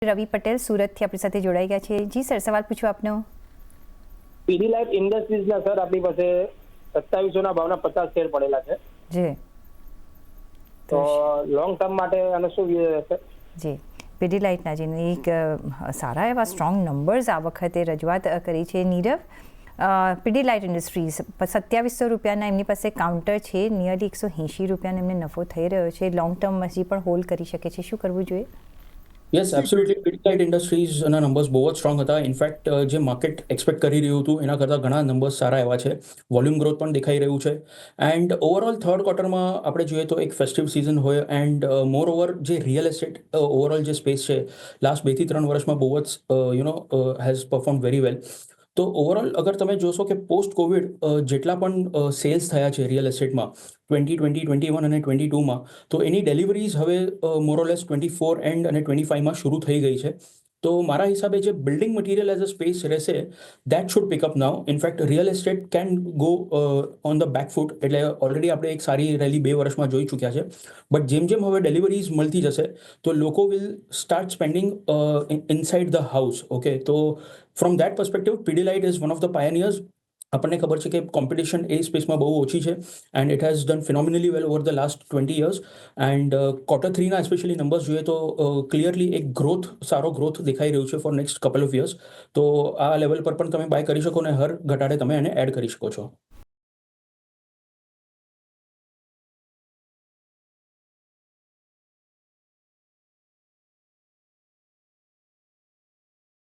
રવિ પટેલ સુરતથી આપણી સાથે જોડાઈ ગયા છે। જી સર, સવાલ પૂછો આપનો। પીડીલાઇટ ઇન્ડસ્ટ્રીઝના સર આપણી પાસે 2700ના ભાવના 50 શેર પડેલા છે જી, તો લોંગ ટર્મ માટે આનો શું વ્યૂ રહેશે? જી, પીડીલાઇટના જેને એક સારા એવા સ્ટ્રોંગ નંબર્સ આ વખતે રજૂઆત કરી છે નીરવ। પીડીલાઇટ ઇન્ડસ્ટ્રીઝ 2700 રૂપિયાના એમની પાસે કાઉન્ટર છે, નિયરલી 180 રૂપિયાનો એમને નફો થઈ રહ્યો છે। લોંગ ટર્મ હજી પણ હોલ્ડ કરી શકે છે, શું કરવું જોઈએ? યસ, એબ્સોલ્યુટલી પીડીલાઇટ ઇન્ડસ્ટ્રીઝના નંબર્સ બહુ જ સ્ટ્રોંગ હતા। ઇનફેક્ટ જે માર્કેટ એક્સપેક્ટ કરી રહ્યું હતું એના કરતાં ઘણા નંબર્સ સારા એવા છે। વોલ્યુમ ગ્રોથ પણ દેખાઈ રહ્યું છે એન્ડ ઓવરઓલ થર્ડ ક્વાર્ટરમાં આપણે જોઈએ તો એક ફેસ્ટિવ સિઝન હોય એન્ડ મોર ઓવર જે રિયલ એસ્ટેટ ઓવરઓલ જે સ્પેસ છે લાસ્ટ 2 થી 3 વર્ષમાં બહુ જ હેઝ પરફોર્મ વેરી વેલ। તો ઓવરઓલ અગર તમે જોશો કે પોસ્ટ કોવિડ જેટલા પણ સેલ્સ થયા છે રિયલ એસ્ટેટમાં 2020, 21 અને 22માં, તો એની ડિલિવરીઝ હવે મોરઓલેસ 24 એન્ડ અને 25માં શરૂ થઈ ગઈ છે। તો મારા હિસાબે જે building material as a space રહેશે that should pick up now. In fact real estate can go on the back foot, એટલે ઓલરેડી આપણે એક સારી રેલી 2 વર્ષમાં જોઈ ચૂક્યા છે। બટ જેમ જેમ હવે ડિલિવરીઝ મળતી જશે તો લોકો will start spending inside the house. Okay, તો from that perspective Pidilite is one of the pioneers. આપણને ખબર છે કે કોમ્પિટિશન એ સ્પેસમાં બહુ ઓછી છે and it has done phenomenally well over the last 20 years and quarter 3ના સ્પેશિયલી નંબર્સ જોઈએ તો ક્લિયરલી એક સારો ગ્રોથ દેખાઈ રહ્યું છે for next couple of years. તો આ લેવલ પર પણ તમે બાય કરી શકો અને હર ઘટાડે તમે એને એડ કરી શકો છો।